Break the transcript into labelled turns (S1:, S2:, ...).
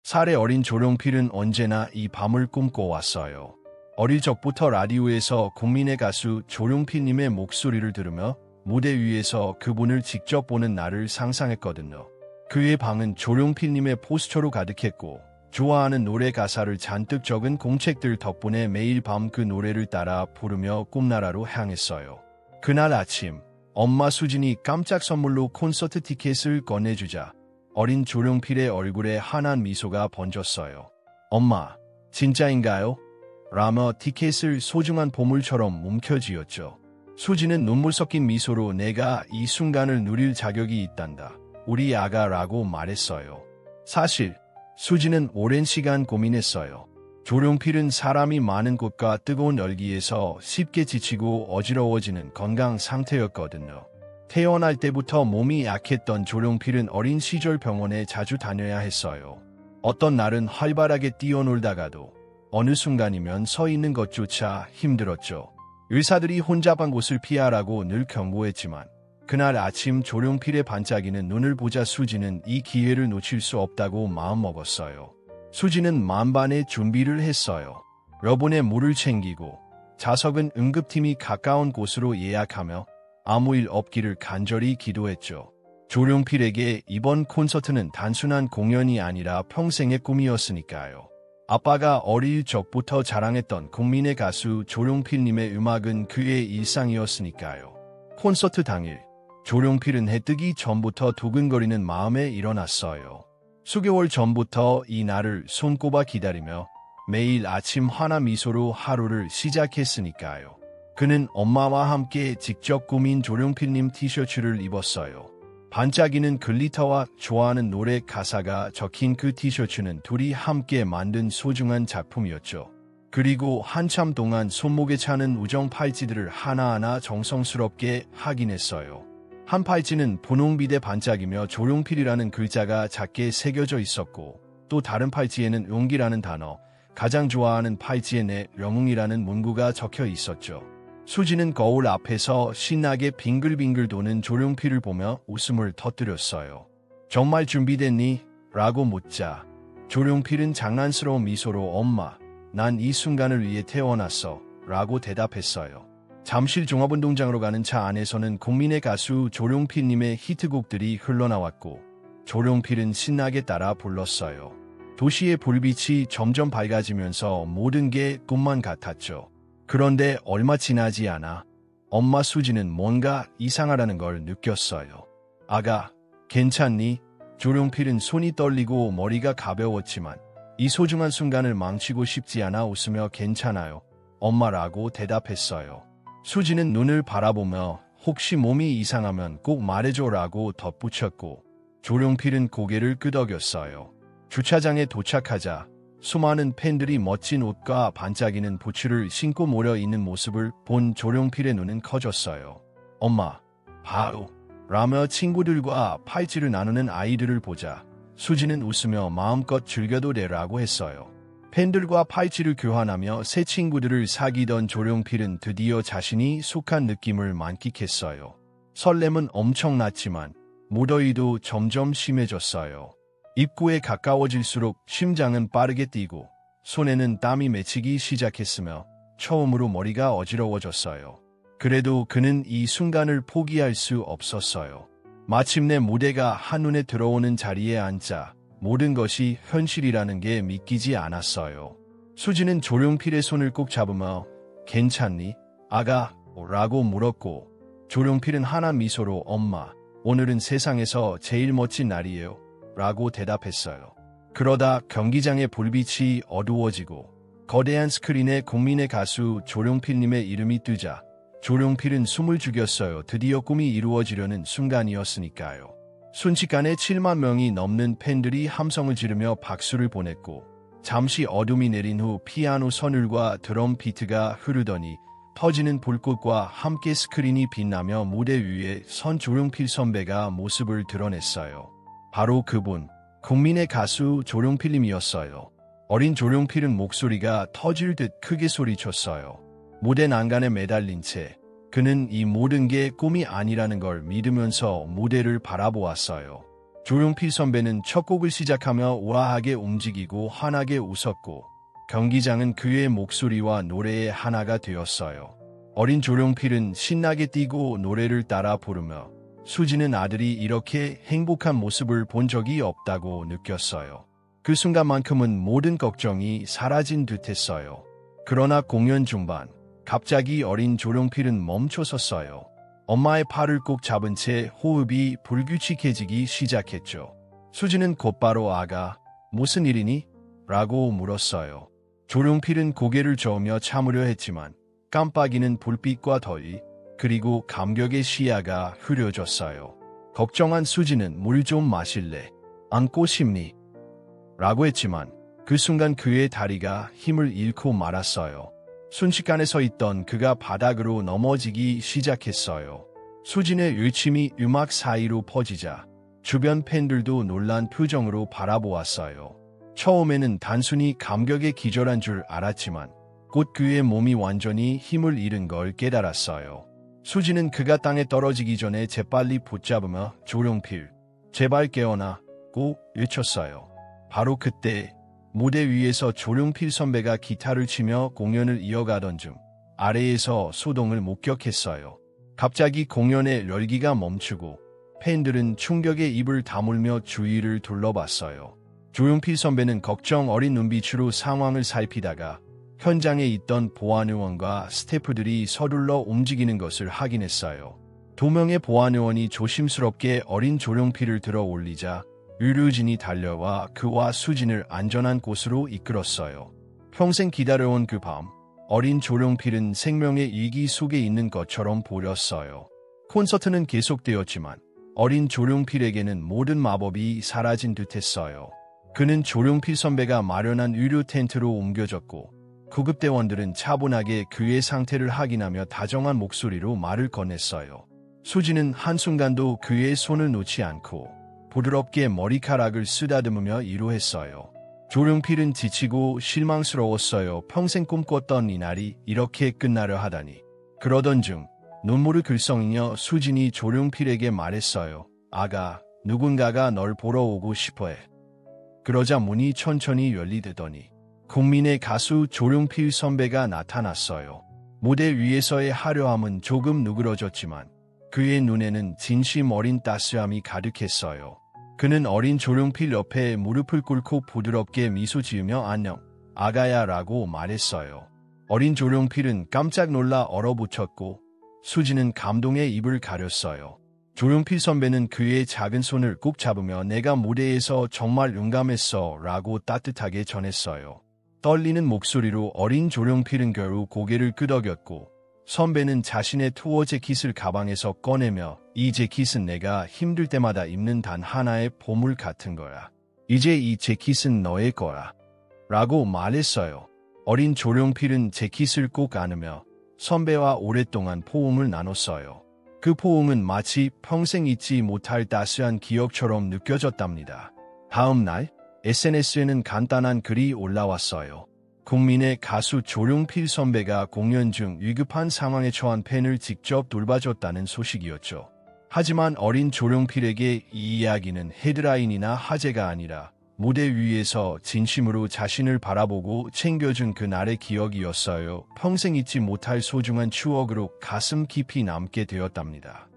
S1: 살의 어린 조용필은 언제나 이 밤을 꿈꿔왔어요. 어릴 적부터 라디오에서 국민의 가수 조용필님의 목소리를 들으며 무대 위에서 그분을 직접 보는 날을 상상했거든요. 그의 방은 조용필님의 포스터로 가득했고 좋아하는 노래 가사를 잔뜩 적은 공책들 덕분에 매일 밤 그 노래를 따라 부르며 꿈나라로 향했어요. 그날 아침 엄마 수진이 깜짝 선물로 콘서트 티켓을 꺼내주자 어린 조용필의 얼굴에 환한 미소가 번졌어요. 엄마, 진짜인가요? 라며 티켓을 소중한 보물처럼 움켜쥐었죠. 수진은 눈물 섞인 미소로 내가 이 순간을 누릴 자격이 있단다. 우리 아가라고 말했어요. 사실 수진은 오랜 시간 고민했어요. 조용필은 사람이 많은 곳과 뜨거운 열기에서 쉽게 지치고 어지러워지는 건강 상태였거든요. 태어날 때부터 몸이 약했던 조용필은 어린 시절 병원에 자주 다녀야 했어요. 어떤 날은 활발하게 뛰어놀다가도 어느 순간이면 서 있는 것조차 힘들었죠. 의사들이 혼잡한 곳을 피하라고 늘 경고했지만 그날 아침 조용필의 반짝이는 눈을 보자 수진은 이 기회를 놓칠 수 없다고 마음먹었어요. 수진은 만반의 준비를 했어요. 여분의 물을 챙기고 좌석은 응급팀이 가까운 곳으로 예약하며 아무 일 없기를 간절히 기도했죠. 조용필에게 이번 콘서트는 단순한 공연이 아니라 평생의 꿈이었으니까요. 아빠가 어릴 적부터 자랑했던 국민의 가수 조용필님의 음악은 그의 일상이었으니까요. 콘서트 당일 조용필은 해 뜨기 전부터 두근거리는 마음에 일어났어요. 수개월 전부터 이 날을 손꼽아 기다리며 매일 아침 환한 미소로 하루를 시작했으니까요. 그는 엄마와 함께 직접 꾸민 조용필님 티셔츠를 입었어요. 반짝이는 글리터와 좋아하는 노래 가사가 적힌 그 티셔츠는 둘이 함께 만든 소중한 작품이었죠. 그리고 한참 동안 손목에 차는 우정 팔찌들을 하나하나 정성스럽게 확인했어요. 한 팔찌는 분홍빛에 반짝이며 조용필이라는 글자가 작게 새겨져 있었고 또 다른 팔찌에는 용기라는 단어, 가장 좋아하는 팔찌에 내 영웅이라는 문구가 적혀 있었죠. 수지는 거울 앞에서 신나게 빙글빙글 도는 조용필을 보며 웃음을 터뜨렸어요. 정말 준비됐니? 라고 묻자 조용필은 장난스러운 미소로 엄마, 난 이 순간을 위해 태어났어 라고 대답했어요. 잠실 종합운동장으로 가는 차 안에서는 국민의 가수 조용필님의 히트곡들이 흘러나왔고 조용필은 신나게 따라 불렀어요. 도시의 불빛이 점점 밝아지면서 모든 게 꿈만 같았죠. 그런데 얼마 지나지 않아 엄마 수지는 뭔가 이상하다는 걸 느꼈어요. 아가, 괜찮니? 조용필은 손이 떨리고 머리가 가벼웠지만 이 소중한 순간을 망치고 싶지 않아 웃으며 괜찮아요, 엄마라고 대답했어요. 수지는 눈을 바라보며 혹시 몸이 이상하면 꼭 말해줘라고 덧붙였고 조용필은 고개를 끄덕였어요. 주차장에 도착하자 수많은 팬들이 멋진 옷과 반짝이는 부츠를 신고 모여있는 모습을 본 조용필의 눈은 커졌어요. 엄마, 바로 라며 친구들과 팔찌를 나누는 아이들을 보자 수지는 웃으며 마음껏 즐겨도 되라고 했어요. 팬들과 팔찌를 교환하며 새 친구들을 사귀던 조용필은 드디어 자신이 속한 느낌을 만끽했어요. 설렘은 엄청났지만 무더위도 점점 심해졌어요. 입구에 가까워질수록 심장은 빠르게 뛰고 손에는 땀이 맺히기 시작했으며 처음으로 머리가 어지러워졌어요. 그래도 그는 이 순간을 포기할 수 없었어요. 마침내 무대가 한눈에 들어오는 자리에 앉자 모든 것이 현실이라는 게 믿기지 않았어요. 수지는 조용필의 손을 꼭 잡으며 괜찮니? 아가? 라고 물었고 조용필은 환한 미소로 엄마, 오늘은 세상에서 제일 멋진 날이에요 라고 대답했어요. 그러다 경기장의 불빛이 어두워지고 거대한 스크린에 국민의 가수 조용필님의 이름이 뜨자 조용필은 숨을 죽였어요. 드디어 꿈이 이루어지려는 순간이었으니까요. 순식간에 7만 명이 넘는 팬들이 함성을 지르며 박수를 보냈고 잠시 어둠이 내린 후 피아노 선율과 드럼 비트가 흐르더니 터지는 불꽃과 함께 스크린이 빛나며 무대 위에 선 조용필 선배가 모습을 드러냈어요. 바로 그분, 국민의 가수 조용필님이었어요. 어린 조용필은 목소리가 터질 듯 크게 소리쳤어요. 무대 난간에 매달린 채 그는 이 모든 게 꿈이 아니라는 걸 믿으면서 무대를 바라보았어요. 조용필 선배는 첫 곡을 시작하며 우아하게 움직이고 환하게 웃었고 경기장은 그의 목소리와 노래의 하나가 되었어요. 어린 조용필은 신나게 뛰고 노래를 따라 부르며 수지는 아들이 이렇게 행복한 모습을 본 적이 없다고 느꼈어요. 그 순간만큼은 모든 걱정이 사라진 듯했어요. 그러나 공연 중반 갑자기 어린 조용필은 멈춰섰어요. 엄마의 팔을 꼭 잡은 채 호흡이 불규칙해지기 시작했죠. 수지는 곧바로 아가, 무슨 일이니? 라고 물었어요. 조용필은 고개를 저으며 참으려 했지만 깜빡이는 불빛과 더위, 그리고 감격의 시야가 흐려졌어요. 걱정한 수지는 물 좀 마실래? 안고 싶니? 라고 했지만 그 순간 그의 다리가 힘을 잃고 말았어요. 순식간에 서 있던 그가 바닥으로 넘어지기 시작했어요. 수진의 의침이 음악 사이로 퍼지자 주변 팬들도 놀란 표정으로 바라보았어요. 처음에는 단순히 감격에 기절한 줄 알았지만 곧 그의 몸이 완전히 힘을 잃은 걸 깨달았어요. 수진은 그가 땅에 떨어지기 전에 재빨리 붙잡으며 조용필, 제발 깨어나고 외쳤어요. 바로 그때 무대 위에서 조용필 선배가 기타를 치며 공연을 이어가던 중 아래에서 소동을 목격했어요. 갑자기 공연의 열기가 멈추고 팬들은 충격에 입을 다물며 주위를 둘러봤어요. 조용필 선배는 걱정 어린 눈빛으로 상황을 살피다가 현장에 있던 보안요원과 스태프들이 서둘러 움직이는 것을 확인했어요. 2명의 보안요원이 조심스럽게 어린 조용필을 들어 올리자 의료진이 달려와 그와 수진을 안전한 곳으로 이끌었어요. 평생 기다려온 그 밤, 어린 조용필은 생명의 위기 속에 있는 것처럼 보였어요. 콘서트는 계속되었지만 어린 조용필에게는 모든 마법이 사라진 듯했어요. 그는 조용필 선배가 마련한 의료 텐트로 옮겨졌고 구급대원들은 차분하게 그의 상태를 확인하며 다정한 목소리로 말을 건넸어요. 수지는 한순간도 그의 손을 놓지 않고 부드럽게 머리카락을 쓰다듬으며 위로했어요. 조용필은 지치고 실망스러웠어요. 평생 꿈꿨던 이날이 이렇게 끝나려 하다니. 그러던 중 눈물을 글썽이며 수진이 조용필에게 말했어요. 아가, 누군가가 널 보러 오고 싶어해. 그러자 문이 천천히 열리더니 국민의 가수 조용필 선배가 나타났어요. 무대 위에서의 화려함은 조금 누그러졌지만 그의 눈에는 진심 어린 따스함이 가득했어요. 그는 어린 조용필 옆에 무릎을 꿇고 부드럽게 미소 지으며 안녕, 아가야 라고 말했어요. 어린 조용필은 깜짝 놀라 얼어붙었고 수지는 감동에 입을 가렸어요. 조용필 선배는 그의 작은 손을 꼭 잡으며 내가 무대에서 정말 용감했어 라고 따뜻하게 전했어요. 떨리는 목소리로 어린 조용필은 겨우 고개를 끄덕였고 선배는 자신의 투어 재킷을 가방에서 꺼내며 이 재킷은 내가 힘들 때마다 입는 단 하나의 보물 같은 거야. 이제 이 재킷은 너의 거야. 라고 말했어요. 어린 조용필은 재킷을 꼭 안으며 선배와 오랫동안 포옹을 나눴어요. 그 포옹은 마치 평생 잊지 못할 따스한 기억처럼 느껴졌답니다. 다음 날 SNS에는 간단한 글이 올라왔어요. 국민의 가수 조용필 선배가 공연 중 위급한 상황에 처한 팬을 직접 돌봐줬다는 소식이었죠. 하지만 어린 조용필에게 이 이야기는 헤드라인이나 화제가 아니라 무대 위에서 진심으로 자신을 바라보고 챙겨준 그날의 기억이었어요. 평생 잊지 못할 소중한 추억으로 가슴 깊이 남게 되었답니다.